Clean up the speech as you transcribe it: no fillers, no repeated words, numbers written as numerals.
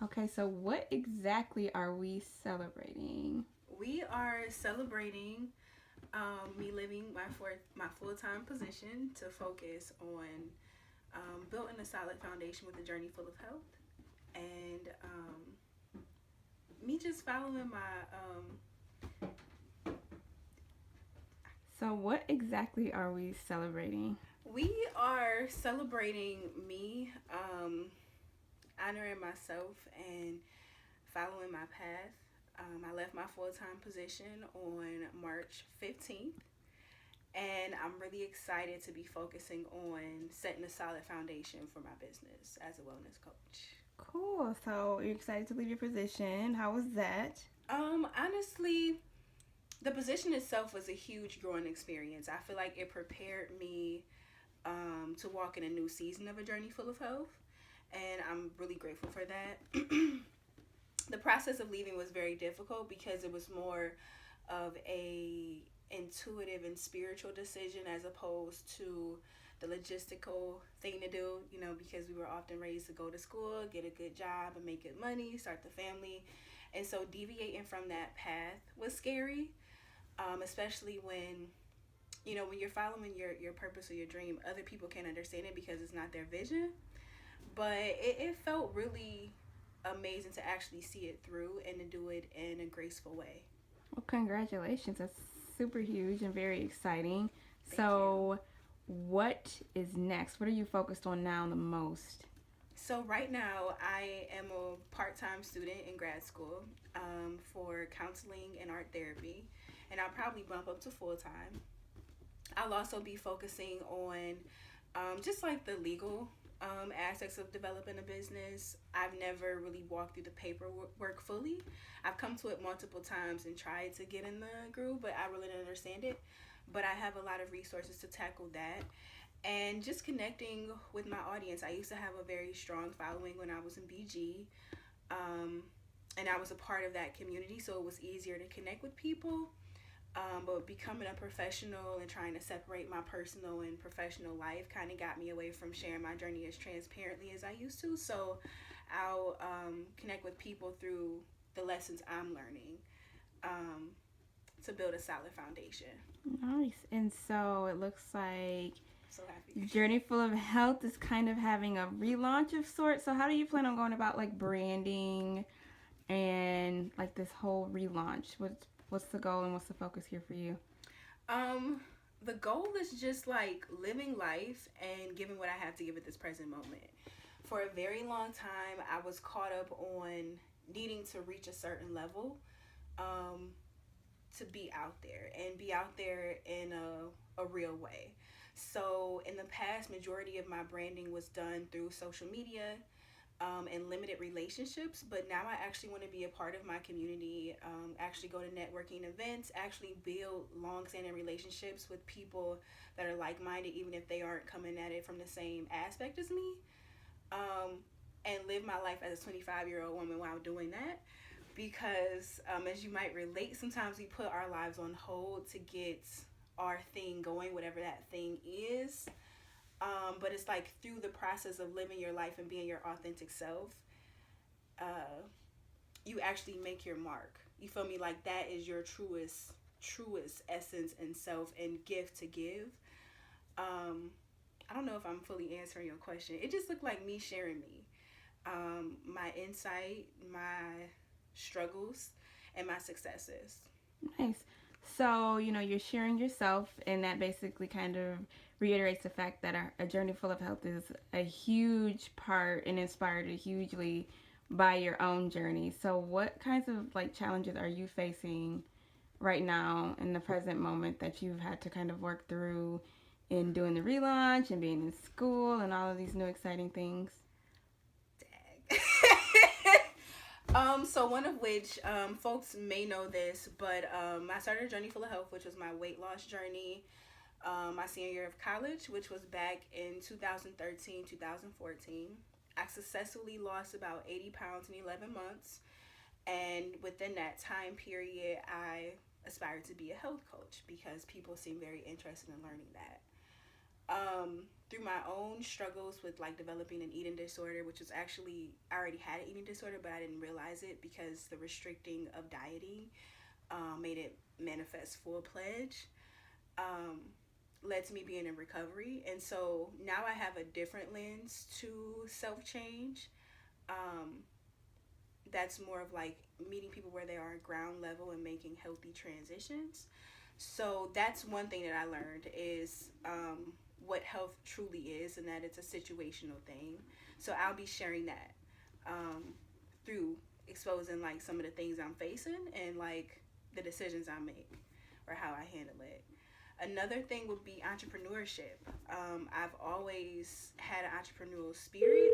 Okay, so what exactly are we celebrating? We are celebrating me leaving my full time position to focus on building a solid foundation with a journey full of health, and me just following my So, what exactly are we celebrating? we are celebrating me honoring myself and following my path. I left my full time position on March 15th, and I'm really excited to be focusing on setting a solid foundation for my business as a wellness coach. Cool. So, you're excited to leave your position. How was that? Honestly, the position itself was a huge growing experience. I feel like it prepared me to walk in a new season of a journey full of health, and I'm really grateful for that. The process of leaving was very difficult because it was more of a intuitive and spiritual decision as opposed to the logistical thing to do, because we were often raised to go to school, get a good job, and make good money, start the family. And so deviating from that path was scary, especially when you're following your purpose or your dream, other people can't understand it because it's not their vision. But it felt really amazing to actually see it through and to do it in a graceful way. Well, congratulations. That's super huge and very exciting. Thank you. So, what is next? What are you focused on now the most? So right now, I am a part-time student in grad school for counseling and art therapy, and I'll probably bump up to full-time. I'll also be focusing on just like the legal aspects of developing a business. I've never really walked through the paperwork fully. I've come to it multiple times and tried to get in the groove, but I really didn't understand it. But I have a lot of resources to tackle that. And just connecting with my audience. I used to have a very strong following when I was in BG, um, and I was a part of that community, so it was easier to connect with people. But becoming a professional and trying to separate my personal and professional life kind of got me away from sharing my journey as transparently as I used to. So I'll connect with people through the lessons I'm learning um, to build a solid foundation. Nice. And so, it looks like So happy. Journey Full of Health is kind of having a relaunch of sorts. So, how do you plan on going about like branding and like this whole relaunch? What's the goal and what's the focus here for you? Um, the goal is just like living life and giving what I have to give at this present moment. For a very long time, I was caught up on needing to reach a certain level um, to be out there and be out there in a real way. So, in the past, majority of my branding was done through social media and limited relationships. But now I actually want to be a part of my community, actually go to networking events, actually build long standing relationships with people that are like minded, even if they aren't coming at it from the same aspect as me, um, and live my life as a 25-year-old woman while doing that. Because as you might relate, sometimes we put our lives on hold to get our thing going, whatever that thing is. But it's like through the process of living your life and being your authentic self, uh, you actually make your mark. You feel me? Like that is your truest essence and self and gift to give. Um, I don't know if I'm fully answering your question. It just looked like me sharing me, my insight, my struggles, and my successes. Nice. So, you're sharing yourself, and that basically kind of reiterates the fact that a journey full of health is a huge part and inspired hugely by your own journey. So, what kinds of like challenges are you facing right now in the present moment that you've had to kind of work through in doing the relaunch and being in school and all of these new exciting things? Dag. So one of which folks may know this, but I started a journey full of health, which was my weight loss journey, my senior year of college, which was back in 2013, 2014. I successfully lost about 80 pounds in 11 months. And within that time period, I aspired to be a health coach because people seem very interested in learning that. through my own struggles with like developing an eating disorder, which was actually, I already had an eating disorder, but I didn't realize it because the restricting of dieting made it manifest full pledge. Um, Led to me being in recovery. And so now I have a different lens to self change. Um, that's more of like meeting people where they are at ground level and making healthy transitions. So that's one thing that I learned is what health truly is, and that it's a situational thing. So I'll be sharing that um, through exposing like some of the things I'm facing and like the decisions I make or how I handle it. Another thing would be entrepreneurship. I've always had an entrepreneurial spirit,